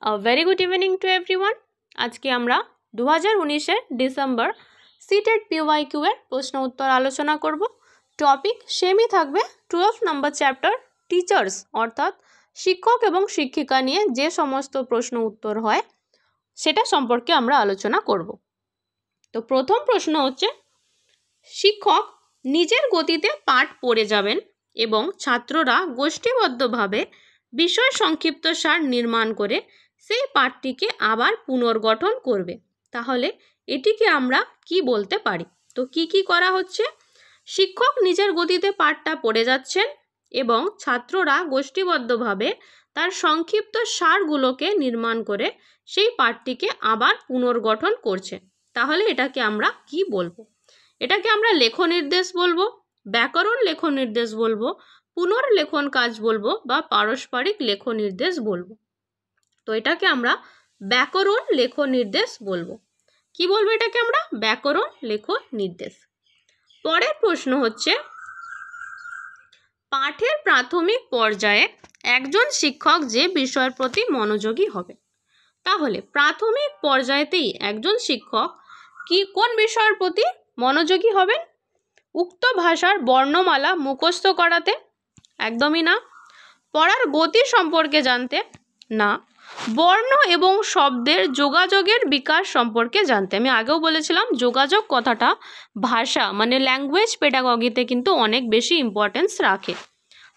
Very good evening to everyone. আজকে আমরা 2019-এর December CTET PYQ এর প্রশ্ন উত্তর আলোচনা করব। টপিক সেমই থাকবে, 12 নম্বর চ্যাপ্টার টিচার্স অর্থাৎ শিক্ষক এবং শিক্ষিকা নিয়ে যে সমস্ত প্রশ্ন উত্তর হয় সেটা সম্পর্কে আমরা আলোচনা করব। তো প্রথম প্রশ্ন হচ্ছে, শিক্ষক নিজের গতিতে পাঠ পড়ে যাবেন এবং ছাত্ররা গোষ্ঠীবদ্ধভাবে বিষয় সংক্ষিপ্তসার নির্মাণ করে সেই পাঠটিকে আবার পুনর্গঠন করবে। তাহলে এটিকে আমরা কি বলতে পারি? তো কি করা হচ্ছে? শিক্ষক নিজের গতিতে পাঠটা পড়ে যাচ্ছেন এবং ছাত্ররা গোষ্ঠীবদ্ধভাবে তার সংক্ষিপ্ত সারগুলোকে নির্মাণ করে সেই পাঠটিকে আবার পুনর্গঠন করছে। তাহলে এটাকে আমরা কি বলবো? এটাকে আমরা লেখন নির্দেশ বলবো, ব্যাকরণ লেখন নির্দেশ বলবো, পুনর্লেখন কাজ বলবো বা পারস্পরিক লেখন নির্দেশ বলবো। তো এটাকে আমরা ব্যাকরণ লেখন নির্দেশ বলবো। কি বলবো এটাকে আমরা? ব্যাকরণ লেখন নির্দেশ। পরের প্রশ্ন হচ্ছে, পাঠের প্রাথমিক পর্যায়ে একজন শিক্ষক যে বিষয়ের প্রতি মনোযোগী হবে। তাহলে প্রাথমিক পর্যায়েতেই একজন শিক্ষক কোন বিষয়ের প্রতি মনোযোগী হবেন? উক্ত ভাষার বর্ণমালা মুখস্থ করাতে? একদমই না। পড়ার গতি সম্পর্কে জানতে? না। বর্ণ এবং শব্দের যোগাযোগের বিকাশ সম্পর্কে জানতে। আমি আগেও বলেছিলাম যোগাযোগ কথাটা ভাষা মানে ল্যাঙ্গুয়েজ পেডাগগিতে কিন্তু অনেক বেশি ইম্পর্টেন্স রাখে।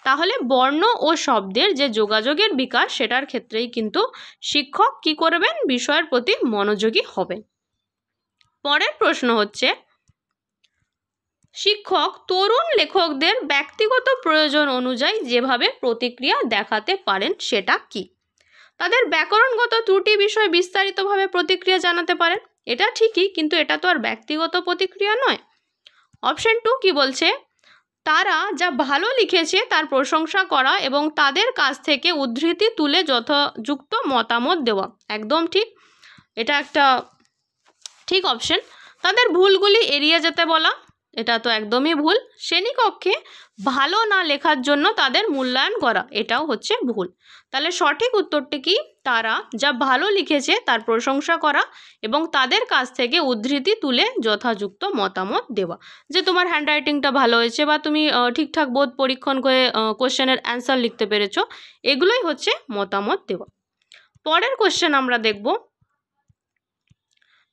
তাহলে বর্ণ ও শব্দের যে যোগাযোগের বিকাশ সেটার ক্ষেত্রেই কিন্তু শিক্ষক কি করবেন? বিষয়ের প্রতি মনোযোগী হবেন। পরের প্রশ্ন হচ্ছে, শিক্ষক তরুণ লেখকদের ব্যক্তিগত প্রয়োজন অনুযায়ী যেভাবে প্রতিক্রিয়া দেখাতে পারেন সেটা কি? তাদের ব্যাকরণগত ত্রুটি বিষয়ে বিস্তারিতভাবে প্রতিক্রিয়া জানাতে পারেন। এটা ঠিকই, কিন্তু এটা তো আর ব্যক্তিগত প্রতিক্রিয়া নয়। অপশন 2 কি বলছে? তারা যা ভালো লিখেছে তার প্রশংসা করা এবং তাদের কাছ থেকে উদ্ধৃতি তুলে যথাযুক্ত মতামত দেওয়া। একদম ঠিক, এটা একটা ঠিক অপশন। তাদের ভুলগুলি এড়িয়ে যেতে বলা, এটা তো একদমই ভুল। শ্রেণীকক্ষে ভালো না লেখার জন্য তাদের মূল্যায়ন করা, এটাও হচ্ছে ভুল। তাহলে সঠিক উত্তরটি কি? তারা যা ভালো লিখেছে তার প্রশংসা করা এবং তাদের কাছ থেকে উদ্ধৃতি তুলে যথাযুক্ত মতামত দেওয়া, যে তোমার হ্যান্ডরাইটিংটা ভালো হয়েছে বা তুমি ঠিকঠাক বোধ পরীক্ষণ করে কোশ্চেনের অ্যান্সার লিখতে পেরেছো, এগুলোই হচ্ছে মতামত দেওয়া। পরের কোশ্চেন আমরা দেখব,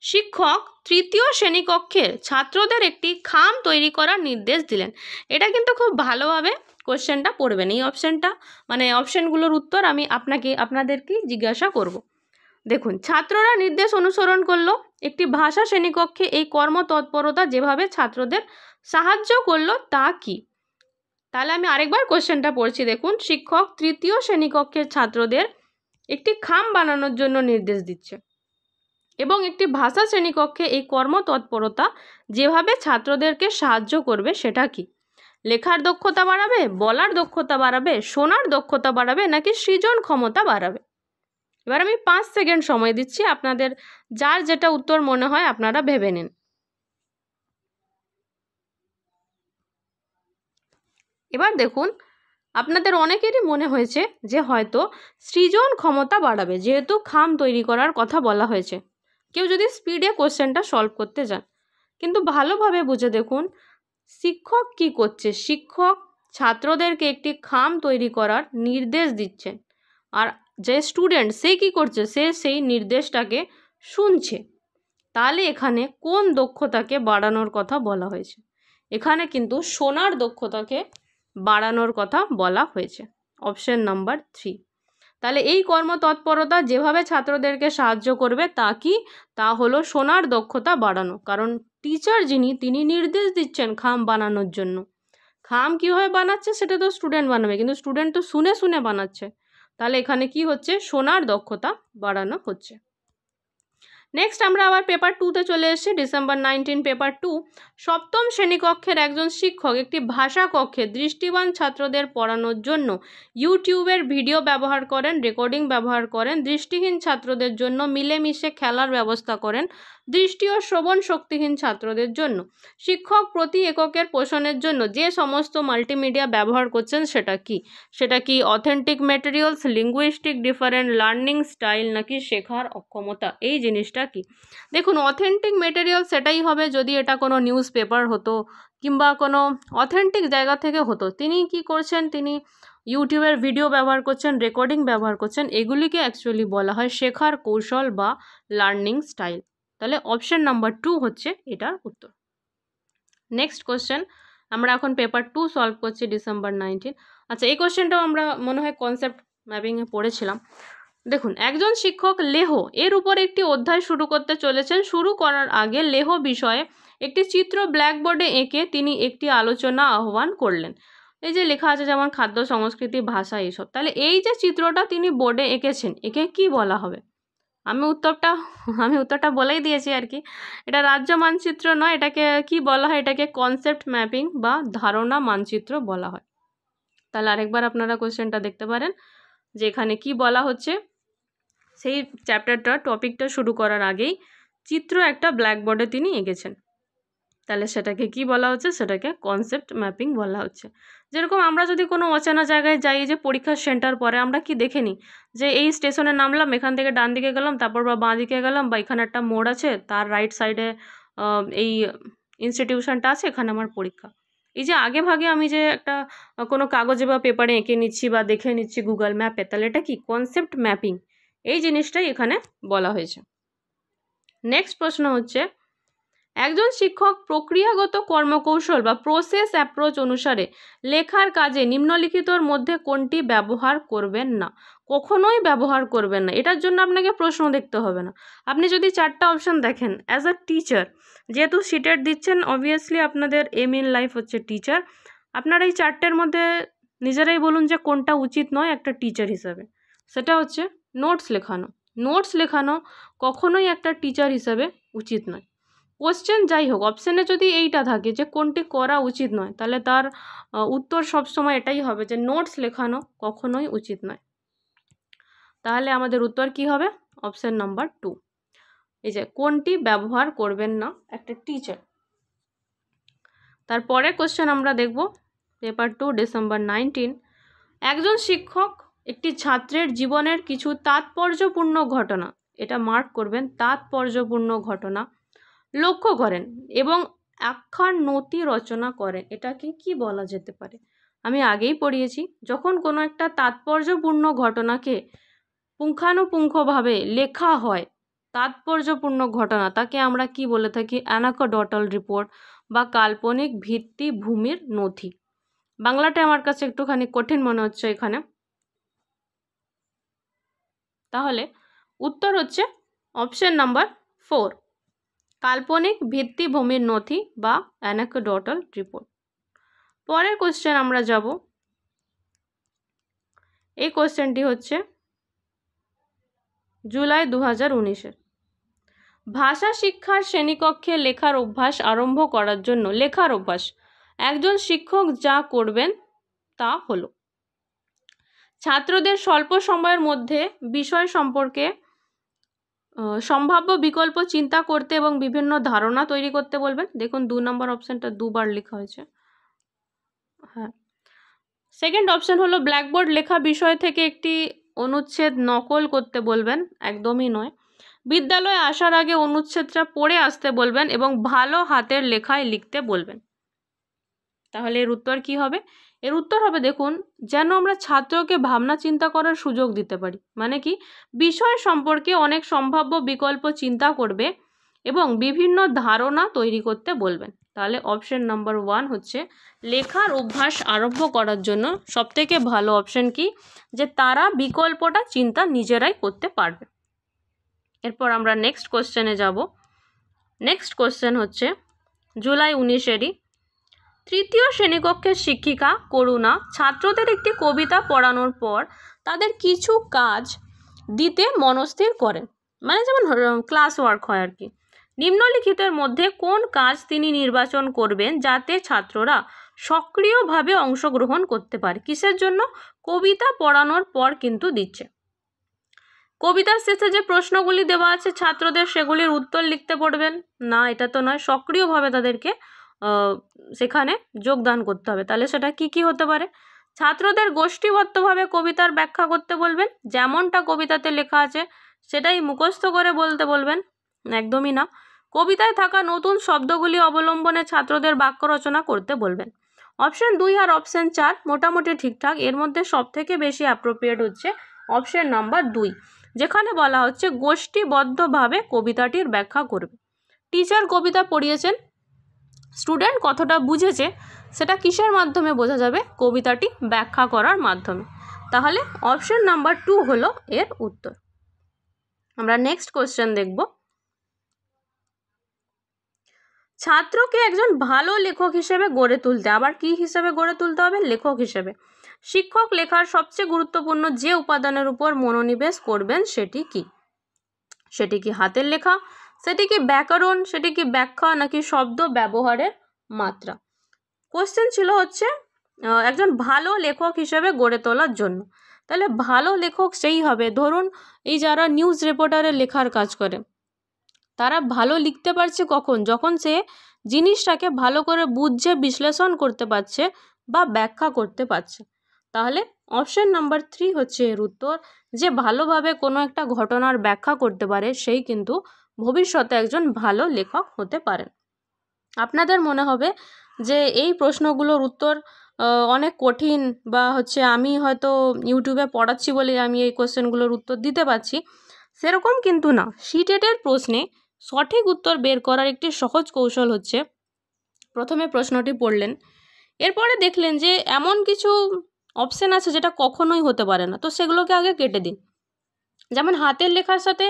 শিক্ষক তৃতীয় শ্রেণীকক্ষের ছাত্রদের একটি খাম তৈরি করার নির্দেশ দিলেন। এটা কিন্তু খুব ভালোভাবে কোশ্চেনটা পড়বেন। এই অপশানটা মানে অপশানগুলোর উত্তর আমি আপনাদেরকেই জিজ্ঞাসা করব। দেখুন, ছাত্ররা নির্দেশ অনুসরণ করলো। একটি ভাষা শ্রেণীকক্ষে এই কর্মতৎপরতা যেভাবে ছাত্রদের সাহায্য করলো তা কি? তাহলে আমি আরেকবার কোশ্চেনটা পড়ছি, দেখুন। শিক্ষক তৃতীয় শ্রেণীকক্ষের ছাত্রদের একটি খাম বানানোর জন্য নির্দেশ দিচ্ছে এবং একটি ভাষা শ্রেণীকক্ষে এই কর্মতৎপরতা যেভাবে ছাত্রদেরকে সাহায্য করবে সেটা কি? লেখার দক্ষতা বাড়াবে, বলার দক্ষতা বাড়াবে, শোনার দক্ষতা বাড়াবে, নাকি সৃজন ক্ষমতা বাড়াবে? এবার আমি 5 সেকেন্ড সময় দিচ্ছি, আপনাদের যার যেটা উত্তর মনে হয় আপনারা ভেবে নিন। এবার দেখুন, আপনাদের অনেকেরই মনে হয়েছে যে হয়তো সৃজন ক্ষমতা বাড়াবে, যেহেতু খাম তৈরি করার কথা বলা হয়েছে। কেউ যদি স্পিডে কোশ্চেনটা সলভ করতে যান, কিন্তু ভালোভাবে বুঝে দেখুন শিক্ষক কি করছে। শিক্ষক ছাত্রদেরকে একটি খাম তৈরি করার নির্দেশ দিচ্ছেন, আর যে স্টুডেন্ট সে কি করছে? সে সেই নির্দেশটাকে শুনছে। তাহলে এখানে কোন দক্ষতাকে বাড়ানোর কথা বলা হয়েছে? এখানে কিন্তু শোনার দক্ষতাকে বাড়ানোর কথা বলা হয়েছে। Option number 3। তাহলে এই কর্মতৎপরতা যেভাবে ছাত্রদেরকে সাহায্য করবে তা কি? তা হলো শোনার দক্ষতা বাড়ানো। কারণ টিচার তিনি নির্দেশ দিচ্ছেন খাম বানানোর জন্য। খাম কীভাবে বানাচ্ছে সেটা তো স্টুডেন্ট বানাবে, কিন্তু স্টুডেন্ট তো শুনে শুনে বানাচ্ছে। তাহলে এখানে কি হচ্ছে? শোনার দক্ষতা বাড়ানো হচ্ছে। নেক্সট আমরা আবার পেপার 2তে চলে এসেছি, ডিসেম্বর 19 পেপার 2। সপ্তম শ্রেণীকক্ষের একজন শিক্ষক একটি ভাষা কক্ষে দৃষ্টিবান ছাত্রদের পড়ানোর জন্য ইউটিউবের ভিডিও ব্যবহার করেন, রেকর্ডিং ব্যবহার করেন, দৃষ্টিহীন ছাত্রদের জন্য মিলেমিশে খেলার ব্যবস্থা করেন, দৃষ্টি ও শ্রবণ শক্তিহীন ছাত্রদের জন্য। শিক্ষক প্রতি এককের পোষণের জন্য যে সমস্ত মাল্টিমিডিয়া ব্যবহার করছেন সেটা কি authentic materials, linguistic different, learning style, নাকি শেখার অক্ষমতা? এই জিনিসটা কি? দেখুন, অথেন্টিক মেটেরিয়াল সেটাই হবে যদি এটা কোনো নিউজ পেপার হতো কিংবা কোনো অথেন্টিক জায়গা থেকে হতো। তিনি কি করছেন, তিনি ইউটিউবের ভিডিও ব্যবহার করছেন, রেকর্ডিং ব্যবহার করছেন, এগুলিকে অ্যাকচুয়ালি বলা হয় শেখার কৌশল বা লার্নিং স্টাইল। তাহলে অপশন নাম্বার 2 হচ্ছে এটার উত্তর। নেক্সট কোশ্চেন, আমরা এখন পেপার 2 সলভ করছি, ডিসেম্বর 19। আচ্ছা, এই কোশ্চেনটাও আমরা মনে হয় কনসেপ্ট ম্যাপিংয়ে পড়েছিলাম। দেখুন, একজন শিক্ষক লেহ এর উপর একটি অধ্যায় শুরু করতে চলেছেন। শুরু করার আগে লেহ বিষয়ে একটি চিত্র ব্ল্যাকবোর্ডে এঁকে তিনি একটি আলোচনা আহ্বান করলেন। এই যে লেখা আছে যেমন খাদ্য, সংস্কৃতি, ভাষা, এইসব। তাহলে এই যে চিত্রটা তিনি বোর্ডে এঁকেছেন, একে কি বলা হবে? আমি উত্তরটা বলেই দিয়েছি আর কি। এটা রাজ্য মানচিত্র নয়, এটাকে কি বলা হয়? এটাকে কনসেপ্ট ম্যাপিং বা ধারণা মানচিত্র বলা হয়। তাহলে আরেকবার আপনারা কোশ্চেনটা দেখতে পারেন যে এখানে কি বলা হচ্ছে। সেই চ্যাপ্টারটা, টপিকটা শুরু করার আগেই চিত্র একটা ব্ল্যাকবোর্ডে তিনি এঁকেছেন। তাহলে সেটাকে কি বলা হচ্ছে? সেটাকে কনসেপ্ট ম্যাপিং বলা হচ্ছে। যেরকম আমরা যদি কোনো অচেনা জায়গায় যাই, যে পরীক্ষার সেন্টার পরে আমরা কি দেখে নিই যে এই স্টেশনে নামলাম, এখান থেকে ডান দিকে গেলাম, তারপর বা বাঁ দিকে গেলাম, বা এখানে একটা মোড় আছে, তার রাইট সাইডে এই ইনস্টিটিউশনটা আছে, এখানে আমার পরীক্ষা। এই যে আগে ভাগে আমি যে একটা কোনো কাগজে বা পেপারে এঁকে নিচ্ছি বা দেখে নিচ্ছি গুগল ম্যাপে, তাহলে এটা কি? Concept mapping. এই জিনিসটাই এখানে বলা হয়েছে। নেক্সট প্রশ্ন হচ্ছে, একজন শিক্ষক প্রক্রিয়াগত কর্মকৌশল বা প্রসেস অ্যাপ্রোচ অনুসারে লেখার কাজে নিম্নলিখিতর মধ্যে কোনটি ব্যবহার করবেন না? কখনোই ব্যবহার করবেন না। এটার জন্য আপনাকে প্রশ্ন দেখতে হবে না। আপনি যদি 4টা অপশন দেখেন, অ্যাজ আ টিচার, যেহেতু সিটেট দিচ্ছেন, অবভিয়াসলি আপনাদের এম ইন লাইফ হচ্ছে টিচার। আপনারা এই 4টের মধ্যে নিজেরাই বলুন যে কোনটা উচিত নয় একটা টিচার হিসাবে। সেটা হচ্ছে নোটস লেখানো। নোটস লেখানো কখনোই একটা টিচার হিসাবে উচিত নয়। কোশ্চেন যাই হোক, অপশানে যদি এইটা থাকে যে কোনটি করা উচিত নয়, তাহলে তার উত্তর সবসময় এটাই হবে যে নোটস লেখানো কখনোই উচিত নয়। তাহলে আমাদের উত্তর কি হবে? Option number 2। এই যে কোনটি ব্যবহার করবেন না একটা টিচার। তারপরে কোশ্চেন আমরা দেখব, পেপার 2 ডিসেম্বর 19। একজন শিক্ষক একটি ছাত্রের জীবনের কিছু তাৎপর্যপূর্ণ ঘটনা, এটা মার্ক করবেন, তাৎপর্যপূর্ণ ঘটনা লক্ষ্য করেন এবং আখ্যান নথি রচনা করেন। এটাকে কি বলা যেতে পারে? আমি আগেই পড়িয়েছি, যখন কোনো একটা তাৎপর্যপূর্ণ ঘটনাকে পুঙ্খানুপুঙ্খভাবে লেখা হয়, তাৎপর্যপূর্ণ ঘটনা, তাকে আমরা কি বলে থাকি? অ্যানাকডোটাল রিপোর্ট বা কাল্পনিক ভিত্তিভূমির নথি। বাংলাটা আমার কাছে একটুখানি কঠিন মনে হচ্ছে এখানে। তাহলে উত্তর হচ্ছে অপশন নাম্বার 4, কাল্পনিক ভিত্তিভূমির নথি বা অ্যানাকডোটাল রিপোর্ট। পরের কোশ্চেন আমরা যাব। এই কোশ্চেনটি হচ্ছে জুলাই 2019-এর। ভাষা শিক্ষার শ্রেণীকক্ষে লেখার অভ্যাস আরম্ভ করার জন্য লেখার অভ্যাস একজন শিক্ষক যা করবেন তা হলো ছাত্রদের স্বল্প সময়ের মধ্যে বিষয় সম্পর্কে সম্ভাব্য বিকল্প চিন্তা করতে এবং বিভিন্ন ধারণা তৈরি করতে বলবেন। দেখুন 2 নম্বর অপশানটা 2বার লেখা হয়েছে। হ্যাঁ, সেকেন্ড অপশান হলো ব্ল্যাকবোর্ড লেখা বিষয় থেকে একটি অনুচ্ছেদ নকল করতে বলবেন। একদমই নয়। বিদ্যালয়ে আসার আগে অনুচ্ছেদটা পড়ে আসতে বলবেন এবং ভালো হাতের লেখায় লিখতে বলবেন। তাহলে এর উত্তর কি হবে? এর উত্তর হবে, দেখুন, যেন আমরা ছাত্রকে ভাবনা চিন্তা করার সুযোগ দিতে পারি। মানে কি? বিষয় সম্পর্কে অনেক সম্ভাব্য বিকল্প চিন্তা করবে এবং বিভিন্ন ধারণা তৈরি করতে বলবেন। তাহলে অপশন নাম্বার 1 হচ্ছে লেখার অভ্যাস আরম্ভ করার জন্য সবথেকে ভালো অপশন কি? যে তারা বিকল্পটা চিন্তা নিজেরাই করতে পারবে। এরপর আমরা নেক্সট কোশ্চেনে যাব। নেক্সট কোশ্চেন হচ্ছে জুলাই 19-এরই। তৃতীয় শ্রেণীকক্ষের শিক্ষিকা করুণা ছাত্রদের একটি কবিতা পড়ানোর পর তাদের কিছু কাজ দিতে মনস্থির করেন। মানে যেমন ক্লাস ওয়ার্ক হয় আর কি। নিম্নলিখিতের মধ্যে কোন কাজ তিনি নির্বাচন করবেন যাতে ছাত্ররা সক্রিয়ভাবে অংশগ্রহণ করতে পারে? কিসের জন্য? কবিতা পড়ানোর পর কিন্তু দিচ্ছে। কবিতার শেষে যে প্রশ্নগুলি দেওয়া আছে ছাত্রদের সেগুলির উত্তর লিখতে পড়বেন না, এটা তো নয়, সক্রিয়ভাবে তাদেরকে সেখানে যোগদান করতে হবে। তাহলে সেটা কি কি হতে পারে? ছাত্রদের গোষ্ঠীবদ্ধভাবে কবিতার ব্যাখ্যা করতে বলবেন, যেমনটা কবিতাতে লেখা আছে সেটাই মুখস্থ করে বলতে বলবেন, একদমই না। কবিতায় থাকা নতুন শব্দগুলি অবলম্বনে ছাত্রদের বাক্য রচনা করতে বলবেন। অপশন 2 আর অপশন 4 মোটামুটি ঠিকঠাক, এর মধ্যে সবথেকে বেশি অ্যাপ্রোপ্রিয়েট হচ্ছে অপশন নাম্বার 2, যেখানে বলা হচ্ছে গোষ্ঠীবদ্ধভাবে কবিতাটির ব্যাখ্যা করবে। টিচার কবিতা পড়িয়েছেন, স্টুডেন্ট কতটা বুঝেছে সেটা কিসের মাধ্যমে বোঝা যাবে? কবিতাটি ব্যাখ্যা করার মাধ্যমে। তাহলে অপশন নাম্বার 2 হলো এর উত্তর। আমরা নেক্সট কোশ্চেন দেখব। ছাত্রকে একজন ভালো লেখক হিসেবে গড়ে তুলতে, আবার কি হিসেবে গড়ে তুলতে হবে? লেখক হিসেবে। শিক্ষক লেখার সবচেয়ে গুরুত্বপূর্ণ যে উপাদানের উপর মনোনিবেশ করবেন সেটি কি? সেটি কি হাতের লেখা, সেটি কি ব্যাকরণ, সেটি কি ব্যাখ্যা, নাকি শব্দ ব্যবহারের মাত্রা? কোশ্চেন ছিল হচ্ছে একজন ভালো লেখক হিসেবে গড়ে তোলার জন্য। তাহলে ভালো লেখক সেই হবে, ধরুন এই যারা নিউজ রিপোর্টারের লেখার কাজ করে তারা ভালো লিখতে পারছে কখন? যখন সে জিনিসটাকে ভালো করে বুঝে বিশ্লেষণ করতে পারছে বা ব্যাখ্যা করতে পারছে। তাহলে অপশন নাম্বার 3 হচ্ছে এর উত্তর, যে ভালোভাবে কোনো একটা ঘটনার ব্যাখ্যা করতে পারে সেই কিন্তু ভবিষ্যতে একজন ভালো লেখক হতে পারেন। আপনাদের মনে হবে যে এই প্রশ্নগুলোর উত্তর অনেক কঠিন, বা হচ্ছে আমি হয়তো ইউটিউবে পড়াচ্ছি বলে আমি এই কোশ্চেনগুলোর উত্তর দিতে পারছি, সেরকম কিন্তু না। সিটেটের প্রশ্নে সঠিক উত্তর বের করার একটি সহজ কৌশল হচ্ছে, প্রথমে প্রশ্নটি পড়লেন, এরপরে দেখলেন যে এমন কিছু অপশান আছে যেটা কখনোই হতে পারে না, তো সেগুলোকে আগে কেটে দিন। যেমন হাতের লেখার সাথে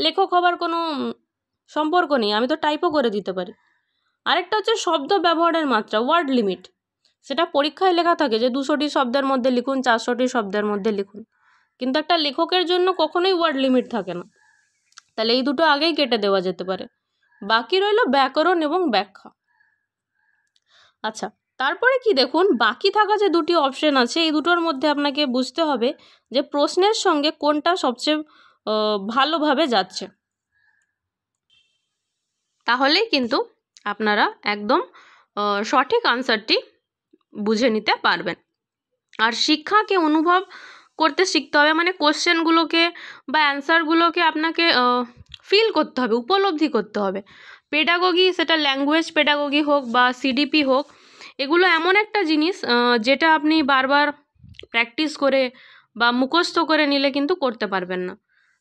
লেখক হবার কোনো সম্পর্ক নেই, আমি তো টাইপও করে দিতে পারি। আরেকটা হচ্ছে শব্দ ব্যবহারের মাত্রা, ওয়ার্ড লিমিট, সেটা পরীক্ষায় লেখা থাকে যে 200টি শব্দের মধ্যে লিখুন, 400টি শব্দের মধ্যে লিখুন, কিন্তু একটা লেখকের জন্য কখনোই ওয়ার্ড লিমিট থাকে না। তাহলে এই দুটো আগেই কেটে দেওয়া যেতে পারে। বাকি রইল ব্যাকরণ এবং ব্যাখ্যা। আচ্ছা, তারপরে কি দেখুন, বাকি থাকা যে দুটি অপশন আছে এই দুটোর মধ্যে আপনাকে বুঝতে হবে যে প্রশ্নের সঙ্গে কোনটা সবচেয়ে ভালোভাবে যাচ্ছে, তাহলেই কিন্তু আপনারা একদম সঠিক আনসারটি বুঝে নিতে পারবেন। আর শিক্ষাকে অনুভব করতে শিখতে হবে, মানে কোশ্চেনগুলোকে বা অ্যান্সারগুলোকে আপনাকে ফিল করতে হবে, উপলব্ধি করতে হবে। পেডাগোগি, সেটা ল্যাঙ্গুয়েজ পেডাগোগি হোক বা সিডিপি হোক, এগুলো এমন একটা জিনিস যেটা আপনি বারবার প্র্যাকটিস করে বা মুখস্থ করে নিলে কিন্তু করতে পারবেন না,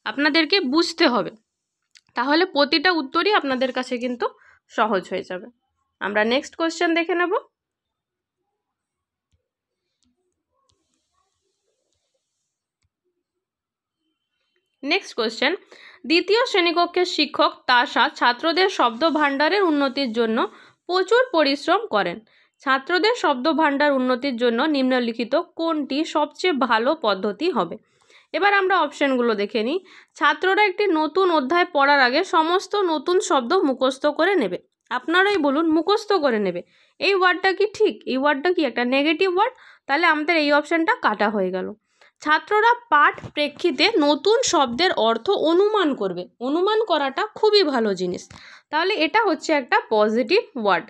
আপনাদেরকে বুঝতে হবে। তাহলে প্রতিটা উত্তরই আপনাদের কাছে কিন্তু সহজ হয়ে যাবে। আমরা নেক্সট কোশ্চেন দেখে নেব। নেক্সট কোশ্চেন, দ্বিতীয় শ্রেণীকক্ষের শিক্ষক তাশা ছাত্রদের শব্দ ভাণ্ডারের উন্নতির জন্য প্রচুর পরিশ্রম করেন। ছাত্রদের শব্দ ভাণ্ডার উন্নতির জন্য নিম্নলিখিত কোনটি সবচেয়ে ভালো পদ্ধতি হবে? এবার আমরা অপশনগুলো দেখে নিই। ছাত্ররা একটি নতুন অধ্যায় পড়ার আগে সমস্ত নতুন শব্দ মুখস্থ করে নেবে। আপনারাই বলুন, মুখস্থ করে নেবে, এই ওয়ার্ডটা কি ঠিক? এই ওয়ার্ডটা কি একটা নেগেটিভ ওয়ার্ড? তাহলে আমাদের এই অপশনটা কাটা হয়ে গেল। ছাত্ররা পাঠ প্রেক্ষিতে নতুন শব্দের অর্থ অনুমান করবে। অনুমান করাটা খুবই ভালো জিনিস, তাহলে এটা হচ্ছে একটা পজিটিভ ওয়ার্ড।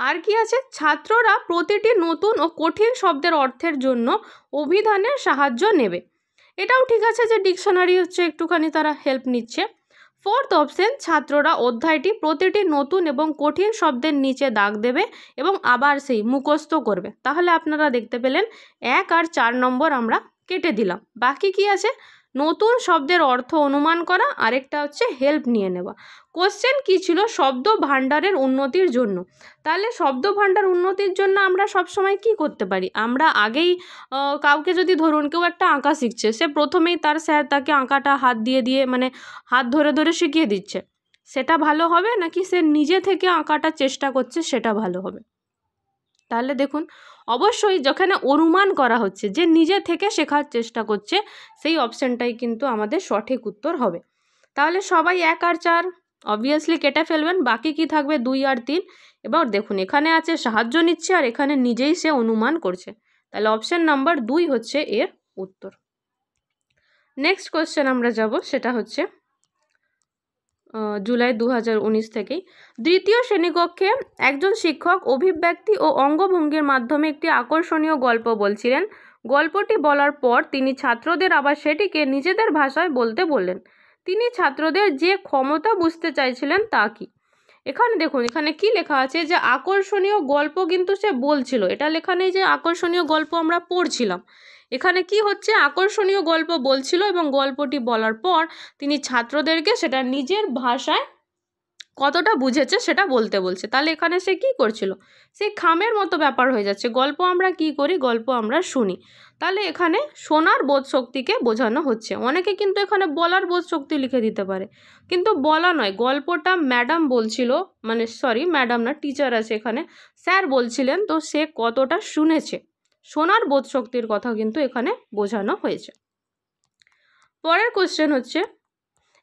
আর কি আছে? ছাত্ররা প্রতিটি নতুন ও কঠিন শব্দের অর্থের জন্য অভিধানের সাহায্য নেবে। এটাও ঠিক আছে যে ডিকশনারি হচ্ছে একটুখানি তারা হেল্প নিচ্ছে। ফোর্থ অপশন, ছাত্ররা অধ্যায়টি প্রতিটি নতুন এবং কঠিন শব্দের নিচে দাগ দেবে এবং আবার সেই মুখস্থ করবে। তাহলে আপনারা দেখতে পেলেন 1 আর 4 নম্বর আমরা কেটে দিলাম। বাকি কি আছে? নতুন শব্দের অর্থ অনুমান করা, আরেকটা হচ্ছে হেল্প নিয়ে নেওয়া। কোশ্চেন কি ছিল? শব্দ ভাণ্ডারের উন্নতির জন্য। তাহলে শব্দ ভাণ্ডার উন্নতির জন্য আমরা সবসময় কি করতে পারি? আমরা আগেই কাউকে যদি ধরুন কেউ একটা আঁকা শিখছে, সে প্রথমেই তার স্যার তাকে আঁকাটা হাত দিয়ে দিয়ে মানে হাত ধরে ধরে শিখিয়ে দিচ্ছে, সেটা ভালো হবে নাকি সে নিজে থেকে আঁকাটা চেষ্টা করছে সেটা ভালো হবে? তাহলে দেখুন অবশ্যই যেখানে অনুমান করা হচ্ছে যে নিজে থেকে শেখার চেষ্টা করছে, সেই অপশানটাই কিন্তু আমাদের সঠিক উত্তর হবে। তাহলে সবাই 1 আর 4 অবভিয়াসলি কেটে ফেলবেন, বাকি কি থাকবে 2 আর 3। এবার দেখুন এখানে আছে সাহায্য নিচ্ছে আর এখানে নিজেই সে অনুমান করছে, তাহলে অপশান নাম্বার 2 হচ্ছে এর উত্তর। নেক্সট কোয়েশ্চেন আমরা যাব, সেটা হচ্ছে জুলাই 2019 থেকেই। দ্বিতীয় শ্রেণীকক্ষে একজন শিক্ষক অভিব্যক্তি ও অঙ্গভঙ্গির মাধ্যমে একটি আকর্ষণীয় গল্প বলছিলেন। গল্পটি বলার পর তিনি ছাত্রদের আবার সেটিকে নিজেদের ভাষায় বলতে বললেন। তিনি ছাত্রদের যে ক্ষমতা বুঝতে চাইছিলেন তা কি? এখানে দেখুন এখানে কি লেখা আছে যে আকর্ষণীয় গল্প কিন্তু সে বলছিল, এটা লেখা নেই যে আকর্ষণীয় গল্প আমরা পড়ছিলাম। এখানে কি হচ্ছে, আকর্ষণীয় গল্প বলছিল এবং গল্পটি বলার পর তিনি ছাত্রদেরকে সেটা নিজের ভাষায় কতটা বুঝেছে সেটা বলতে বলছে। তাহলে এখানে সে কি করছিল, সে খামের মতো ব্যাপার হয়ে যাচ্ছে। গল্প আমরা কি করি, গল্প আমরা শুনি, তাহলে এখানে শোনার বোধ শক্তিকে বোঝানো হচ্ছে। অনেকে কিন্তু এখানে বলার বোধ শক্তি লিখে দিতে পারে, কিন্তু বলা নয়, গল্পটা ম্যাডাম বলছিল, মানে সরি ম্যাডাম না, টিচার আছে এখানে, স্যার বলছিলেন, তো সে কতটা শুনেছে, শোনার বোধ শক্তির কথা কিন্তু এখানে বোঝানো হয়েছে। পরের কোশ্চেন হচ্ছে,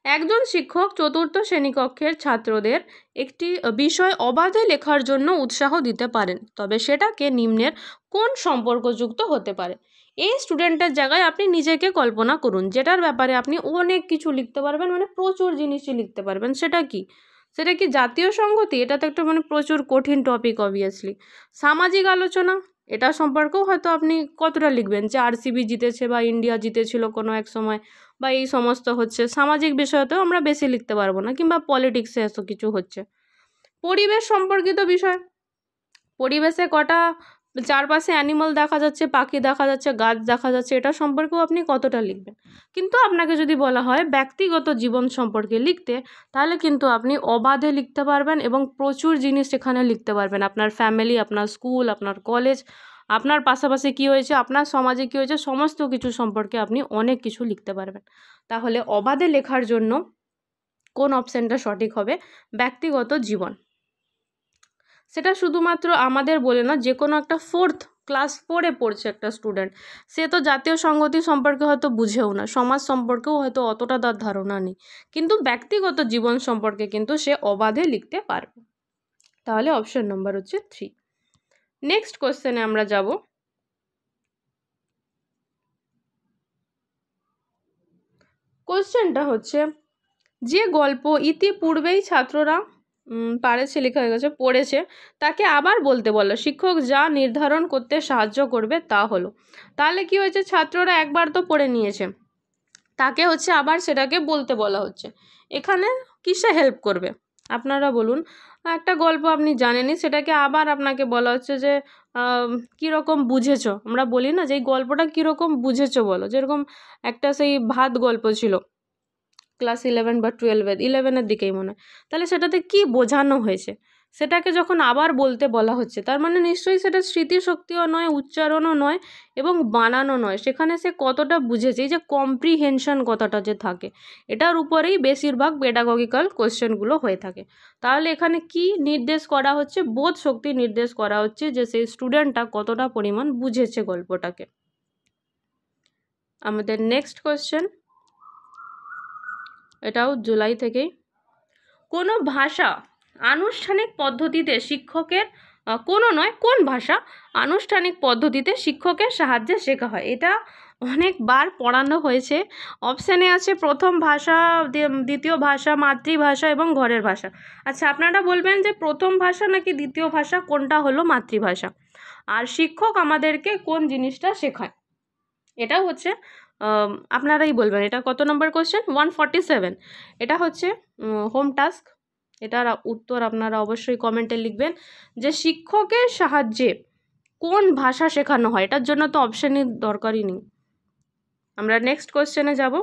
একজন শিক্ষক চতুর্থ শ্রেণীকক্ষের ছাত্রদের একটি বিষয় অবাধে লেখার জন্য উৎসাহ দিতে পারেন, তবে সেটাকে নিম্নের কোন সম্পর্কযুক্ত হতে পারে? এই স্টুডেন্টের জায়গায় আপনি নিজেকে কল্পনা করুন, যেটার ব্যাপারে আপনি অনেক কিছু লিখতে পারবেন, মানে প্রচুর জিনিসই লিখতে পারবেন। সেটা কি? সেটা কি জাতীয় সংহতি? এটা তো একটা মানে প্রচুর কঠিন টপিক অবভিয়াসলি। সামাজিক আলোচনা, এটা সম্পর্কেও হয়তো আপনি কতটা লিখবেন, যে আরসিবি জিতেছে বা ইন্ডিয়া জিতেছিল কোনো এক সময়, বা এই সমস্ত হচ্ছে সামাজিক বিষয়তেও আমরা বেশি লিখতে পারবো না, কিংবা পলিটিক্সে এত কিছু হচ্ছে। পরিবেশ সম্পর্কিত বিষয়, পরিবেশে কটা চারপাশে অ্যানিমাল দেখা যাচ্ছে, পাখি দেখা যাচ্ছে, গাছ দেখা যাচ্ছে, এটা সম্পর্কেও আপনি কতটা লিখবেন। কিন্তু আপনাকে যদি বলা হয় ব্যক্তিগত জীবন সম্পর্কে লিখতে, তাহলে কিন্তু আপনি অবাধে লিখতে পারবেন এবং প্রচুর জিনিস এখানে লিখতে পারবেন। আপনার ফ্যামিলি, আপনার স্কুল, আপনার কলেজ, আপনার পাশাপাশি কী হয়েছে, আপনার সমাজে কী হয়েছে, সমস্ত কিছু সম্পর্কে আপনি অনেক কিছু লিখতে পারবেন। তাহলে অবাধে লেখার জন্য কোন অপশানটা সঠিক হবে? ব্যক্তিগত জীবন। সেটা শুধুমাত্র আমাদের বলে না, যে কোনো একটা ক্লাস 4-এ পড়ছে একটা স্টুডেন্ট, সে তো জাতীয় সংহতি সম্পর্কে হয়তো বুঝেও না, সমাজ সম্পর্কেও হয়তো অতটা তার ধারণা নেই, কিন্তু ব্যক্তিগত জীবন সম্পর্কে কিন্তু সে অবাধে লিখতে পারবে। তাহলে অপশন নম্বর হচ্ছে 3। নেক্সট কোশ্চেনে আমরা যাব। কোশ্চেনটা হচ্ছে, যে গল্প ইতিপূর্বেই ছাত্ররা পড়েছে তাকে আবার বলতে বলো। শিক্ষক যা নির্ধারণ করতে সাহায্য করবে তা হলো। তাহলে কি হয়েছে, ছাত্ররা একবার তো পড়ে নিয়েছে, তাকে হচ্ছে আবার সেটাকে বলতে বলা হচ্ছে। এখানে কিসে হেল্প করবে আপনারা বলুন? একটা গল্প আপনি জানেনই, সেটাকে আবার আপনাকে বলা হচ্ছে যে কীরকম বুঝেছো। আমরা বলি না যে এই গল্পটা কীরকম বুঝেছো বলো, যেরকম একটা সেই ভাত গল্প ছিল ক্লাস 11 বা 11-এর দিকেই মনে হয়। তাহলে সেটাতে কি বোঝানো হয়েছে, সেটাকে যখন আবার বলতে বলা হচ্ছে, তার মানে নিশ্চয়ই সেটা স্মৃতিশক্তিও নয়, উচ্চারণও নয় এবং বানানো নয়, সেখানে সে কতটা বুঝেছে, এই যে কম্প্রিহেনশন কথাটা যে থাকে, এটার উপরেই বেশিরভাগ পেডাগজিক্যাল কোয়েশ্চেনগুলো হয়ে থাকে। তাহলে এখানে কি নির্দেশ করা হচ্ছে? বোধ শক্তি নির্দেশ করা হচ্ছে, যে সেই স্টুডেন্টটা কতটা পরিমাণ বুঝেছে গল্পটাকে। আমাদের নেক্সট কোয়েশ্চেন, এটাও জুলাই থেকেই। কোনো ভাষা আনুষ্ঠানিক পদ্ধতিতে শিক্ষকের কোন ভাষা আনুষ্ঠানিক পদ্ধতিতে শিক্ষকের সাহায্যে শেখা হয়? এটা অনেকবার পড়ানো হয়েছে। অপশানে আছে প্রথম ভাষা, দ্বিতীয় ভাষা, মাতৃভাষা এবং ঘরের ভাষা। আচ্ছা, আপনারা বলবেন যে প্রথম ভাষা নাকি দ্বিতীয় ভাষা, কোনটা হলো মাতৃভাষা? আর শিক্ষক আমাদেরকে কোন জিনিসটা শেখায়, এটা হচ্ছে আপনারাই বলবেন। এটা কত নম্বর কোশ্চেন? 147। এটা হচ্ছে হোম টাস্ক। এটার উত্তর আপনারা অবশ্যই কমেন্টে লিখবেন, যে শিক্ষকের সাহায্যে কোন ভাষা শেখানো হয়। এটার জন্য তো অপশানের দরকারই নেই। আমরা নেক্সট কোশ্চেনে যাব।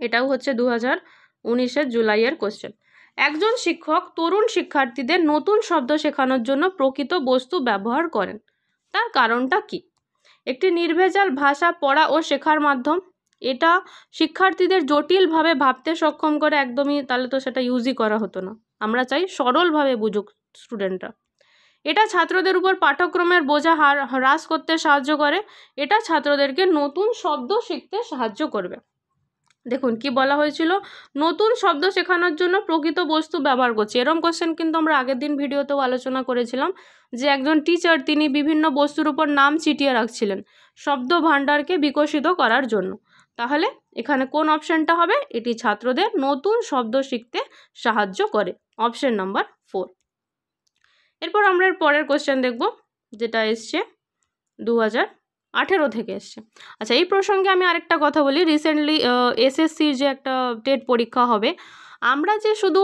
এটাও হচ্ছে 2019-এর জুলাইয়ের কোশ্চেন। একজন শিক্ষক তরুণ শিক্ষার্থীদের নতুন শব্দ শেখানোর জন্য প্রকৃত বস্তু ব্যবহার করেন, তার কারণটা কি? একটি নির্ভেজাল ভাষা পড়া ও শেখার মাধ্যম, এটা শিক্ষার্থীদের জটিলভাবে ভাবতে সক্ষম করে একদমই, তাহলে তো সেটা ইউজই করা হতো না। আমরা চাই সরলভাবে বুঝুক স্টুডেন্টরা। এটা ছাত্রদের উপর পাঠ্যক্রমের বোঝা হ্রাস করতে সাহায্য করে, এটা ছাত্রদেরকে নতুন শব্দ শিখতে সাহায্য করবে। দেখুন কি বলা হয়েছিল, নতুন শব্দ শেখানোর জন্য প্রকৃত বস্তু ব্যবহার করছে। এরকম কোশ্চেন কিন্তু আমরা আগের দিন ভিডিওতেও আলোচনা করেছিলাম যে একজন টিচার তিনি বিভিন্ন বস্তুর উপর নাম চিটিয়ে রাখছিলেন শব্দ ভাণ্ডারকে বিকশিত করার জন্য। তাহলে এখানে কোন অপশানটা হবে, এটি ছাত্রদের নতুন শব্দ শিখতে সাহায্য করে, অপশন নাম্বার 4। এরপর আমরা এর পরের কোশ্চেন দেখব, যেটা এসছে 2018 থেকে এসছে। আচ্ছা, এই প্রসঙ্গে আমি আরেকটা কথা বলি, রিসেন্টলি এসএসসির যে একটা টেট পরীক্ষা হবে, আমরা যে শুধু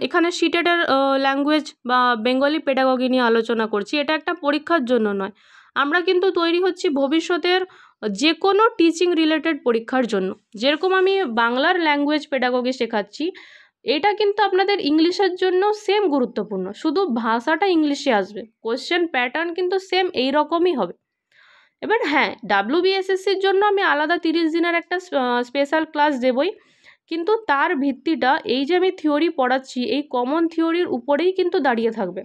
এখানে সিটেটের ল্যাঙ্গুয়েজ বা বেঙ্গলি পেডাগগি নিয়ে আলোচনা করছি, এটা একটা পরীক্ষার জন্য নয়, আমরা কিন্তু তৈরি হচ্ছি ভবিষ্যতের যে কোনো টিচিং রিলেটেড পরীক্ষার জন্য। যেরকম আমি বাংলার ল্যাঙ্গুয়েজ পেডাগগি শেখাচ্ছি, এটা কিন্তু আপনাদের ইংলিশের জন্য সেম গুরুত্বপূর্ণ, শুধু ভাষাটা ইংলিশে আসবে, কোশ্চেন প্যাটার্ন কিন্তু সেম এই রকমই হবে। এবার হ্যাঁ, WBSSCর জন্য আমি আলাদা 30 দিনের একটা স্পেশাল ক্লাস দেবই, কিন্তু তার ভিত্তিটা এই যে আমি থিওরি পড়াচ্ছি এই কমন থিওরির উপরেই কিন্তু দাঁড়িয়ে থাকবে।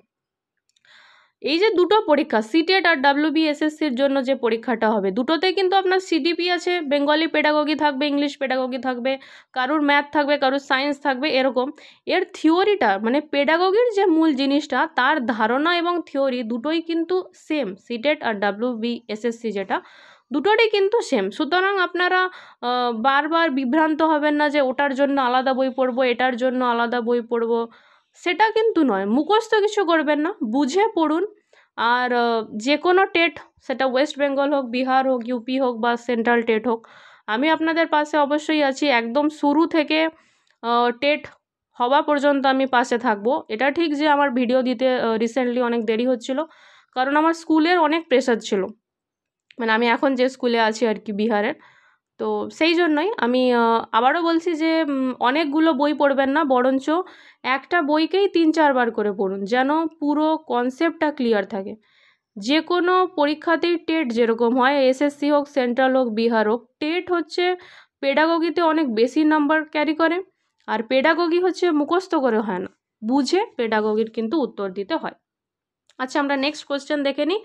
এই যে দুটো পরীক্ষা সিটেট আর WBSSCর জন্য যে পরীক্ষাটা হবে, দুটোতেই কিন্তু আপনার CDP আছে, বেঙ্গলি পেডাগগি থাকবে, ইংলিশ পেডাগগি থাকবে, কারুর ম্যাথ থাকবে, কারুর সায়েন্স থাকবে, এরকম। এর থিওরিটা মানে পেডাগগির যে মূল জিনিসটা, তার ধারণা এবং থিওরি দুটোই কিন্তু সেম, সিটেট আর WBSSC যেটা, দুটোরই কিন্তু সেম। সুতরাং আপনারা বারবার বিভ্রান্ত হবেন না যে ওটার জন্য আলাদা বই পড়বো, এটার জন্য আলাদা বই পড়বো, সেটা কিন্তু নয়। মুখস্থ কিছু করবেন না, বুঝে পড়ুন। আর যে কোনো টেট, সেটা ওয়েস্ট বেঙ্গল হোক, বিহার হোক, ইউপি হোক বা সেন্ট্রাল টেট হোক, আমি আপনাদের পাশে অবশ্যই আছি। একদম শুরু থেকে টেট হওয়া পর্যন্ত আমি পাশে থাকবো। এটা ঠিক যে আমার ভিডিও দিতে রিসেন্টলি অনেক দেরি হচ্ছিল, কারণ আমার স্কুলের অনেক প্রেশার ছিল, মানে আমি এখন যে স্কুলে আছি আর কি বিহারের, তো সেই জন্যই আমি আবারও বলছি যে অনেকগুলো বই পড়বেন না, বরঞ্চ একটা বইকেই 3-4 বার করে পড়ুন, যেন পুরো কনসেপ্টটা ক্লিয়ার থাকে। যে কোনো পরীক্ষাতেই টেট যেরকম হয়, এসএসসি হোক, সেন্ট্রাল হোক, বিহার হোক, টেট হচ্ছে পেডাগগিতে অনেক বেশি নাম্বার ক্যারি করে, আর পেডাগগি হচ্ছে মুখস্থ করে হয় না, বুঝে পেডাগগির কিন্তু উত্তর দিতে হয়। আচ্ছা, আমরা নেক্সট কোশ্চেন দেখে নিই।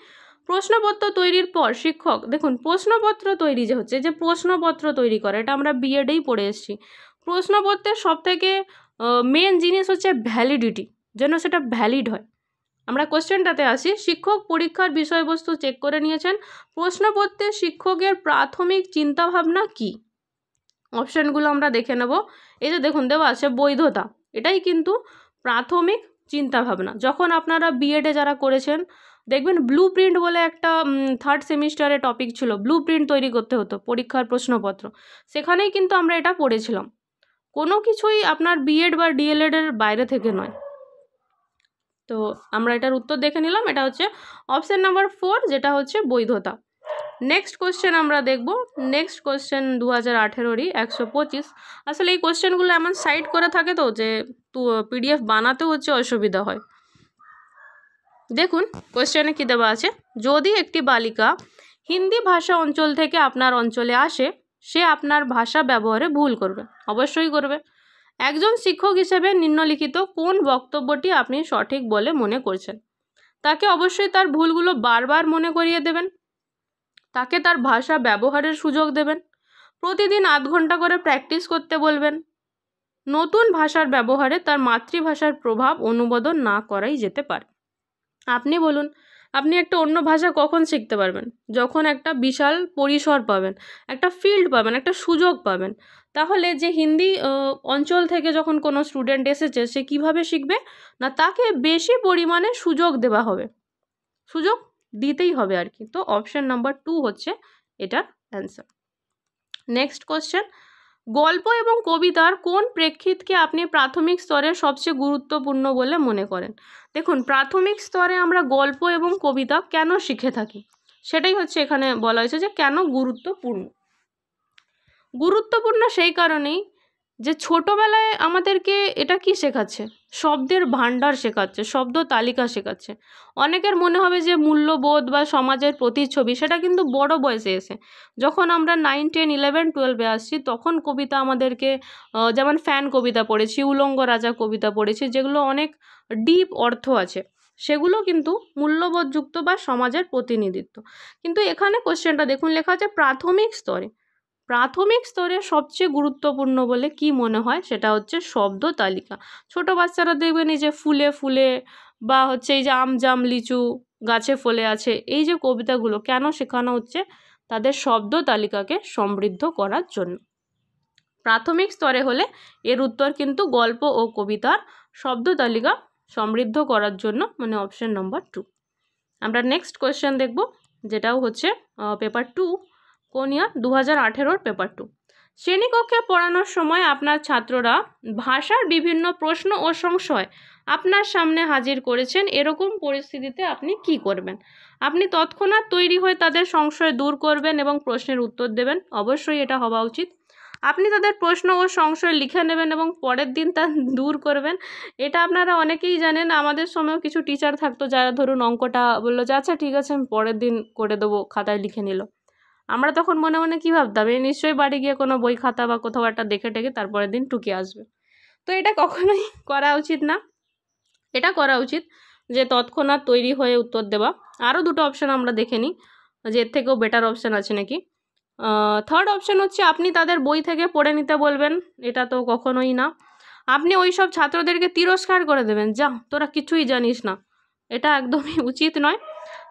প্রশ্নপত্র তৈরির পর শিক্ষক, দেখুন প্রশ্নপত্র তৈরি যে হচ্ছে, যে প্রশ্নপত্র তৈরি করে, এটা আমরা বিএডেই পড়ে এসেছি। প্রশ্নপত্রের সবথেকে মেন জিনিস হচ্ছে ভ্যালিডিটি, যেন সেটা ভ্যালিড হয়। আমরা কোশ্চেনটাতে আসি, শিক্ষক পরীক্ষার বিষয়বস্তু চেক করে নিয়েছেন, প্রশ্নপত্রে শিক্ষকের প্রাথমিক চিন্তাভাবনা কি? অপশানগুলো আমরা দেখে নেব। এই যে দেখুন দেওয়া আছে বৈধতা, এটাই কিন্তু প্রাথমিক চিন্তাভাবনা। যখন আপনারা বিএডে যারা করেছেন দেখবেন ব্লু প্রিন্ট বলে একটা 3rd সেমিস্টারে টপিক ছিল, ব্লু প্রিন্ট তৈরি করতে হতো পরীক্ষার প্রশ্নপত্র, সেখানেই কিন্তু আমরা এটা পড়েছিলাম। কোনো কিছুই আপনার বিএড বা ডিএলএড এর বাইরে থেকে নয়। তো আমরা এটার উত্তর দেখে নিলাম, এটা হচ্ছে অপশান নাম্বার 4, যেটা হচ্ছে বৈধতা। নেক্সট কোশ্চেন আমরা দেখব, নেক্সট কোশ্চেন 2018রই 125। আসলে এই কোশ্চেনগুলো এমন সাইড করে থাকে তো যে PDF বানাতেও হচ্ছে অসুবিধা হয়। দেখুন কোশ্চেনে কী দেওয়া আছে, যদি একটি বালিকা হিন্দি ভাষা অঞ্চল থেকে আপনার অঞ্চলে আসে, সে আপনার ভাষা ব্যবহারে ভুল করবে, অবশ্যই করবে। একজন শিক্ষক হিসেবে নিম্নলিখিত কোন বক্তব্যটি আপনি সঠিক বলে মনে করছেন? তাকে অবশ্যই তার ভুলগুলো বারবার মনে করিয়ে দেবেন, তাকে তার ভাষা ব্যবহারের সুযোগ দেবেন, প্রতিদিন আধ ঘন্টা করে প্র্যাকটিস করতে বলবেন, নতুন ভাষার ব্যবহারে তার মাতৃভাষার প্রভাব অনুমোদন না করাই যেতে পারে। আপনি বলুন, আপনি একটা অন্য ভাষা কখন শিখতে পারবেন? যখন একটা বিশাল পরিসর পাবেন, একটা ফিল্ড পাবেন, একটা সুযোগ পাবেন। তাহলে যে হিন্দি অঞ্চল থেকে যখন কোনো স্টুডেন্ট এসেছে, সে কিভাবে শিখবে? না, তাকে বেশি পরিমাণে সুযোগ দেওয়া হবে, সুযোগ দিতেই হবে আর কি। তো অপশান নাম্বার 2 হচ্ছে এটার অ্যান্সার। নেক্সট কোশ্চেন, গল্প এবং কবিতার কোন প্রেক্ষিতকে আপনি প্রাথমিক স্তরে সবচেয়ে গুরুত্বপূর্ণ বলে মনে করেন? দেখুন প্রাথমিক স্তরে আমরা গল্প এবং কবিতা কেন শিখে থাকি, সেটাই হচ্ছে এখানে বলা হয়েছে যে কেন গুরুত্বপূর্ণ। গুরুত্বপূর্ণ সেই কারণেই যে ছোটোবেলায় আমাদেরকে এটা কি শেখাচ্ছে? শব্দের ভাণ্ডার শেখাচ্ছে, শব্দ তালিকা শেখাচ্ছে। অনেকের মনে হবে যে মূল্যবোধ বা সমাজের প্রতিচ্ছবি, সেটা কিন্তু বড় বয়সে এসে, যখন আমরা 9, 10, 11, 12-এ আসছি, তখন কবিতা আমাদেরকে, যেমন ফ্যান কবিতা পড়েছি, উলঙ্গ রাজা কবিতা পড়েছি, যেগুলো অনেক ডিপ অর্থ আছে। সেগুলো কিন্তু মূল্যবোধযুক্ত বা সমাজের প্রতিনিধিত্ব। কিন্তু এখানে কোশ্চেনটা দেখুন লেখা আছে প্রাথমিক স্তরে। প্রাথমিক স্তরে সবচেয়ে গুরুত্বপূর্ণ বলে কি মনে হয় সেটা হচ্ছে শব্দ তালিকা। ছোট বাচ্চারা দেখবেন এই যে ফুলে ফুলে বা হচ্ছে এই যে আম জাম লিচু গাছে ফলে আছে, এই যে কবিতাগুলো কেন শেখানো হচ্ছে? তাদের শব্দ তালিকাকে সমৃদ্ধ করার জন্য। প্রাথমিক স্তরে হলে এর উত্তর কিন্তু গল্প ও কবিতার শব্দ তালিকা সমৃদ্ধ করার জন্য, মানে অপশন নম্বর 2। আমরা নেক্সট কোয়েশ্চেন দেখব, যেটাও হচ্ছে পেপার 2, কোন ইয়ার? 2018 পেপার 2। শ্রেণীকক্ষে পড়ানোর সময় আপনার ছাত্ররা ভাষার বিভিন্ন প্রশ্ন ও সংশয় আপনার সামনে হাজির করেছেন, এরকম পরিস্থিতিতে আপনি কি করবেন? আপনি তৎক্ষণাৎ তৈরি হয়ে তাদের সংশয় দূর করবেন এবং প্রশ্নের উত্তর দেবেন, অবশ্যই এটা হওয়া উচিত। আপনি তাদের প্রশ্ন ও সংশয় লিখে নেবেন এবং পরের দিন তা দূর করবেন। এটা আপনারা অনেকেই জানেন, আমাদের সময়ও কিছু টিচার থাকতো যারা ধরুন অঙ্কটা বললো যে আচ্ছা ঠিক আছে আমি পরের দিন করে দেবো, খাতায় লিখে নিল। আমরা তখন মনে মনে কী ভাবতাম, এই নিশ্চয়ই বাড়ি গিয়ে কোনো বই খাতা বা কোথাও একটা দেখে টেকে তারপরের দিন টুকে আসবে। তো এটা কখনোই করা উচিত না। এটা করা উচিত যে তৎক্ষণাৎ তৈরি হয়ে উত্তর দেওয়া। আরও দুটো অপশান আমরা দেখে নিই যে এর থেকেও বেটার অপশান আছে নাকি। থার্ড অপশান হচ্ছে আপনি তাদের বই থেকে পড়ে নিতে বলবেন। এটা তো কখনোই না। আপনি ওই সব ছাত্রদেরকে তিরস্কার করে দেবেন, যা তোরা কিছুই জানিস না। এটা একদমই উচিত নয়।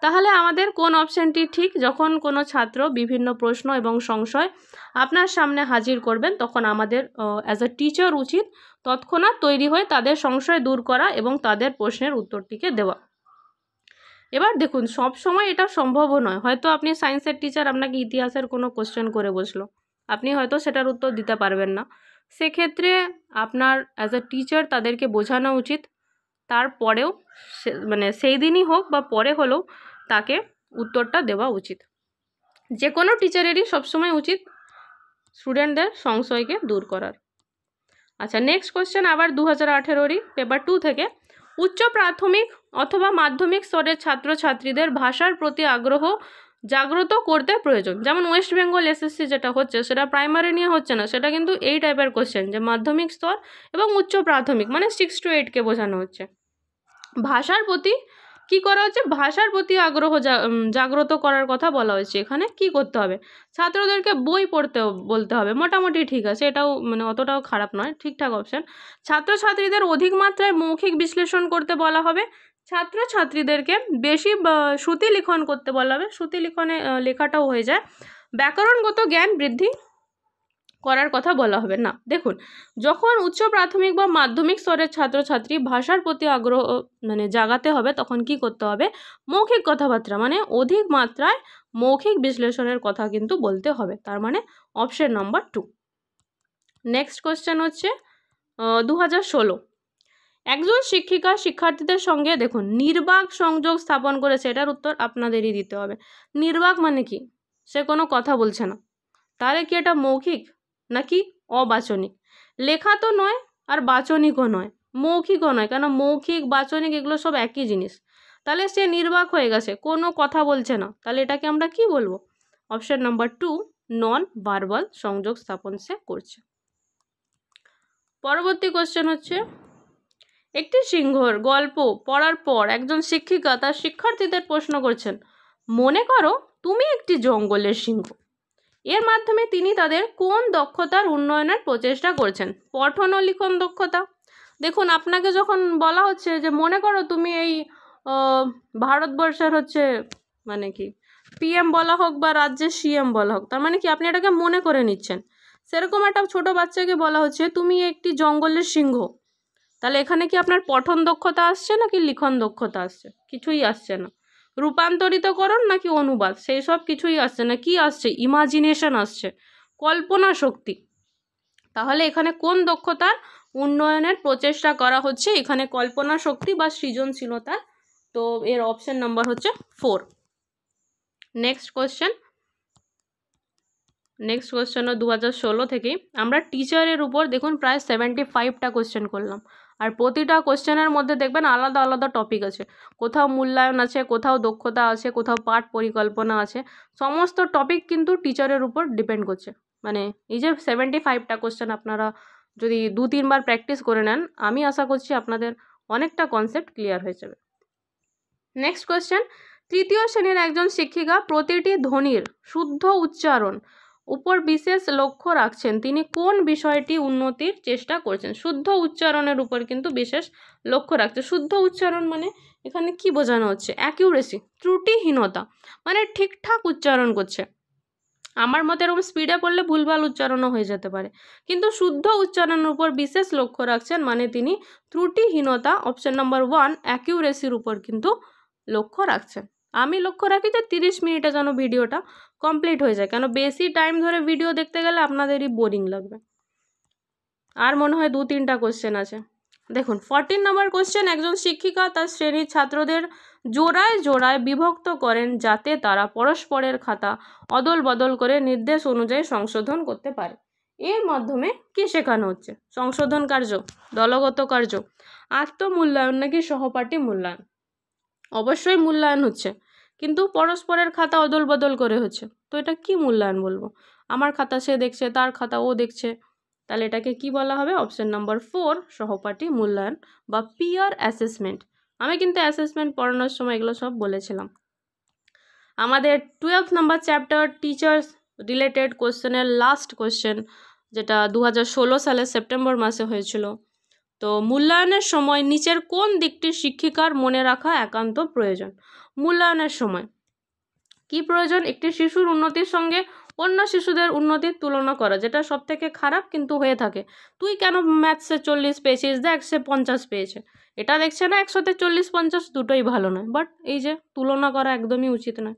তাহলে আমাদের কোন অপশানটি ঠিক? যখন কোনো ছাত্র বিভিন্ন প্রশ্ন এবং সংশয় আপনার সামনে হাজির করবেন তখন আমাদের অ্যাজ আ টিচার উচিত তৎক্ষণাৎ তৈরি হয়ে তাদের সংশয় দূর করা এবং তাদের প্রশ্নের উত্তরটিকে দেওয়া। এবার দেখুন সব সময় এটা সম্ভবও নয়। হয়তো আপনি সায়েন্সের টিচার, আপনাকে ইতিহাসের কোনো কোশ্চেন করে বসলো, আপনি হয়তো সেটার উত্তর দিতে পারবেন না। সেক্ষেত্রে আপনার অ্যাজ আ টিচার তাদেরকে বোঝানো উচিত, তারপরেও মানে সেই দিনই হোক বা পরে হলেও তাকে উত্তরটা দেওয়া উচিত। যে কোনো টিচারেরই সবসময় উচিত স্টুডেন্টদের সংশয়কে দূর করার। আচ্ছা নেক্সট কোয়েশ্চেন আবার 2018 পেপার 2 থেকে। উচ্চ প্রাথমিক অথবা মাধ্যমিক স্তরের ছাত্রছাত্রীদের ভাষার প্রতি আগ্রহ জাগ্রত করতে প্রয়োজন। যেমন ওয়েস্ট বেঙ্গল এসএসসি যেটা হচ্ছে সেটা প্রাইমারি নিয়ে হচ্ছে না, সেটা কিন্তু এই টাইপের কোশ্চেন যে মাধ্যমিক স্তর এবং উচ্চ প্রাথমিক মানে 6 to 8কে বোঝানো হচ্ছে। ভাষার প্রতি কি করা হচ্ছে? ভাষার প্রতি আগ্রহ জাগ্রত করার কথা বলা হয়েছে। এখানে কি করতে হবে? ছাত্রদেরকে বই পড়তে বলতে হবে, মোটামুটি ঠিক আছে, এটাও মানে অতটাও খারাপ নয়, ঠিকঠাক অপশান। ছাত্রছাত্রীদের অধিক মাত্রায় মৌখিক বিশ্লেষণ করতে বলা হবে। ছাত্রছাত্রীদেরকে বেশি শ্রুতি লিখন করতে বলা হবে, শ্রুতি লিখনে লেখাটাও হয়ে যায়। ব্যাকরণগত জ্ঞান বৃদ্ধি করার কথা বলা হবে না। দেখুন যখন উচ্চ প্রাথমিক বা মাধ্যমিক স্তরের ছাত্রছাত্রী ভাষার প্রতি আগ্রহ মানে জাগাতে হবে তখন কি করতে হবে? মৌখিক কথাবার্তা মানে অধিক মাত্রায় মৌখিক বিশ্লেষণের কথা কিন্তু বলতে হবে, তার মানে অপশন নাম্বার 2। নেক্সট কোয়েশ্চেন হচ্ছে 2016। একজন শিক্ষিকা শিক্ষার্থীদের সঙ্গে দেখুন নির্বাক সংযোগ স্থাপন করেছে, এটার উত্তর আপনাদেরই দিতে হবে। নির্বাক মানে কি? সে কোনো কথা বলছে না, তাহলে কি এটা মৌখিক নাকি অবাচনিক? লেখা তো নয় আর বাচনিকও নয়, মৌখিকও নয়, কেন মৌখিক বাচনিক এগুলো সব একই জিনিস। তাহলে সে নির্বাক হয়ে গেছে, কোনো কথা বলছে না, তাহলে এটাকে আমরা কি বলবো? অপশন নাম্বার 2 নন ভার্বাল সংযোগ স্থাপন সে করছে। পরবর্তী কোশ্চেন হচ্ছে একটি সিংহর গল্প পড়ার পর একজন শিক্ষিকা তার শিক্ষার্থীদের প্রশ্ন করছেন, মনে করো তুমি একটি জঙ্গলের সিংহ। এর মাধ্যমে তিনি তাদের কোন দক্ষতার উন্নয়নের প্রচেষ্টা করছেন? পঠন ও লিখন দক্ষতা। দেখুন আপনাকে যখন বলা হচ্ছে যে মনে করো তুমি এই ভারতবর্ষের হচ্ছে মানে কি পিএম বলা হোক বা রাজ্যের সিএম বলা হোক, তার মানে কি আপনি এটাকে মনে করে নিচ্ছেন। সেরকম একটা ছোট বাচ্চাকে বলা হচ্ছে তুমি একটি জঙ্গলের সিংহ, তাহলে এখানে কি আপনার পঠন দক্ষতা আসছে নাকি লিখন দক্ষতা আসছে? কিছুই আসছে না। রূপান্তরিতকরণ নাকি অনুবাদ, সেই সব কিছুই আসছে না। কি আসছে? ইমাজিনেশন আসছে, কল্পনা শক্তি। তাহলে এখানে কোন দক্ষতার উন্নয়নের প্রচেষ্টা করা হচ্ছে? এখানে কল্পনা শক্তি বা সৃজনশীলতা। তো এর অপশন নাম্বার হচ্ছে 4। নেক্সট কোয়েশ্চেন 2016 থেকেই আমরা টিচারের উপর দেখুন প্রায় 75টা কোয়েশ্চেন করলাম, আর প্রতিটা কোয়েশ্চেনের মধ্যে দেখবেন আলাদা আলাদা টপিক আছে, কোথাও মূল্যায়ন আছে, কোথাও দক্ষতা আছে, কোথাও পাঠ পরিকল্পনা আছে। সমস্ত টপিক কিন্তু টিচারের উপর ডিপেন্ড করছে। মানে এই যে 75টা কোয়েশ্চেন আপনারা যদি 2-3 বার প্র্যাকটিস করে নেন, আমি আশা করছি আপনাদের অনেকটা কনসেপ্ট ক্লিয়ার হয়ে যাবে। নেক্সট কোয়েশ্চেন, তৃতীয় শ্রেণীর একজন শিক্ষিকা প্রতিটি ধ্বনির শুদ্ধ উচ্চারণ উপর বিশেষ লক্ষ্য রাখছেন, তিনি কোন বিষয়টি উন্নতির চেষ্টা করছেন? শুদ্ধ উচ্চারণের উপর কিন্তু বিশেষ লক্ষ্য রাখছে। শুদ্ধ উচ্চারণ মানে এখানে কি বোঝানো হচ্ছে? অ্যাকিউরেসি, ত্রুটিহীনতা, মানে ঠিকঠাক উচ্চারণ করছে। আমার মতে এরকম স্পিডে পড়লে ভুলভাল উচ্চারণও হয়ে যেতে পারে, কিন্তু শুদ্ধ উচ্চারণের উপর বিশেষ লক্ষ্য রাখছেন মানে তিনি ত্রুটিহীনতা, অপশন নাম্বার 1 অ্যাকিউরেসির উপর কিন্তু লক্ষ্য রাখছেন। আমি লক্ষ্য রাখি যে 30 মিনিটে যেন ভিডিওটা কমপ্লিট হয়ে যায়, কেন বেশি টাইম ধরে ভিডিও দেখতে গেলে আপনাদেরই বোরিং লাগবে। আর মনে হয় 2-3টা কোশ্চেন আছে। দেখুন 14 নম্বর কোশ্চেন, একজন শিক্ষিকা তার শ্রেণীর ছাত্রদের জোড়ায় জোড়ায় বিভক্ত করেন যাতে তারা পরস্পরের খাতা অদল বদল করে নির্দেশ অনুযায়ী সংশোধন করতে পারে। এর মাধ্যমে কি শেখানো হচ্ছে? সংশোধন কার্য, দলগত কার্য, আত্মমূল্যায়ন নাকি সহপাঠী মূল্যায়ন? অবশ্যই মূল্যায়ন হচ্ছে, কিন্তু পরস্পরের খাতা অদল বদল করে হচ্ছে, তো এটা কি মূল্যায়ন বলবো? আমার খাতা সে দেখছে, তার খাতা ও দেখছে, তাহলে এটাকে কি বলা হবে? অপশন নাম্বার 4 সহপাঠী মূল্যায়ন বা পিয়ার অ্যাসেসমেন্ট। আমি কিন্তু অ্যাসেসমেন্ট পড়ানোর সময় এগুলো সব বলেছিলাম। আমাদের 12 নম্বর চ্যাপ্টার টিচার্স রিলেটেড কোশ্চেনের লাস্ট কোশ্চেন, যেটা 2016 সালের সেপ্টেম্বর মাসে হয়েছিল। তো মূল্যায়নের সময় নিচের কোন দিকটি শিক্ষিকার মনে রাখা একান্ত প্রয়োজন? মূল্যায়নের সময় কি প্রয়োজন? একটি শিশুর উন্নতির সঙ্গে অন্য শিশুদের উন্নতির তুলনা করা, যেটা সব থেকে খারাপ কিন্তু হয়ে থাকে। তুই কেন ম্যাথসে 40 পেয়েছিস, দেখ সে 50 পেয়েছে, এটা দেখছে না 100তে 40-50 দুটোই ভালো নয়, বাট এই যে তুলনা করা একদমই উচিত নয়।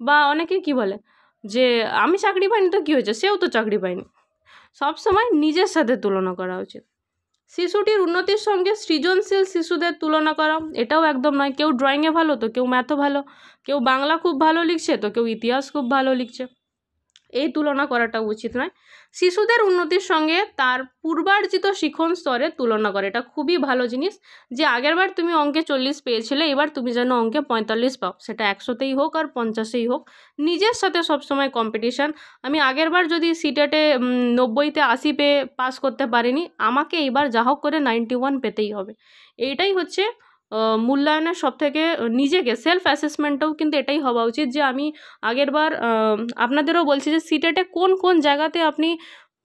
বা অনেকে কি বলে যে আমি চাকরি পাইনি তো কী হয়েছে, সেও তো চাকরি পায়নি। সবসময় নিজের সাথে তুলনা করা উচিত। শিশুটির উন্নতির সঙ্গে সৃজনশীল শিশুদের তুলনা করা, এটাও একদম নয়। কেউ ড্রয়িংয়ে ভালো তো কেউ ম্যাথও ভালো, কেউ বাংলা খুব ভালো লিখছে তো কেউ ইতিহাস খুব ভালো লিখছে, এই তুলনা করাটা উচিত নয়। শিশুদের উন্নতির সঙ্গে তার পূর্বার্জিত শিখন স্তরে তুলনা করে, এটা খুবই ভালো জিনিস, যে আগেরবার তুমি অঙ্কে 40 পেয়েছিলে, এবার তুমি যেন অঙ্কে 45 পাও, সেটা 100তেই হোক আর 50এই হোক। নিজের সাথে সবসময় কম্পিটিশান। আমি আগেরবার যদি সিটেটে 90তে 80 পেয়ে পাস করতে পারিনি, আমাকে এইবার যা হোক করে 91 পেতেই হবে। এইটাই হচ্ছে মূল্যায়নের সবথেকে নিজেকে সেলফ অ্যাসেসমেন্টটাও কিন্তু এটাই হওয়া উচিত, যে আমি আগেরবার আপনাদেরও বলছি যে সিটেটে কোন কোন জায়গাতে আপনি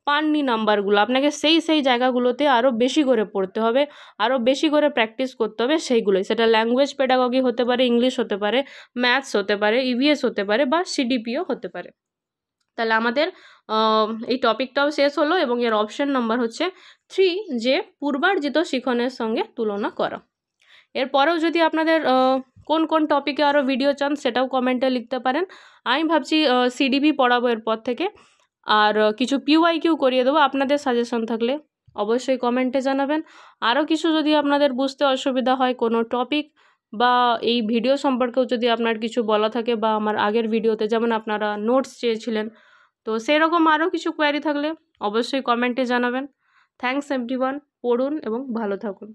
পাননি নাম্বারগুলো, আপনাকে সেই জায়গাগুলোতে আরও বেশি করে পড়তে হবে, আরও বেশি করে প্র্যাকটিস করতে হবে সেইগুলোই। সেটা ল্যাঙ্গুয়েজ পেডাগজি হতে পারে, ইংলিশ হতে পারে, ম্যাথস হতে পারে, ইভিএস হতে পারে বা সিডিপিও হতে পারে। তাহলে আমাদের এই টপিকটাও শেষ হলো এবং এর অপশন নাম্বার হচ্ছে 3, যে পূর্বার্জিত শিখনের সঙ্গে তুলনা করা। এরপরেও যদি আপনাদের কোন কোন টপিকে আরও ভিডিও চান সেটাও কমেন্টে লিখতে পারেন। আমি ভাবছি সিডিপি পড়াবো এরপর থেকে, আর কিছু পিওয়াইকিউ করিয়ে দেবো। আপনাদের সাজেশন থাকলে অবশ্যই কমেন্টে জানাবেন। আরও কিছু যদি আপনাদের বুঝতে অসুবিধা হয় কোনো টপিক বা এই ভিডিও সম্পর্কেও যদি আপনার কিছু বলা থাকে, বা আমার আগের ভিডিওতে যেমন আপনারা নোটস চেয়েছিলেন, তো সেরকম আরও কিছু কোয়ারি থাকলে অবশ্যই কমেন্টে জানাবেন। থ্যাঙ্কস এভরিওয়ান, পড়ুন এবং ভালো থাকুন।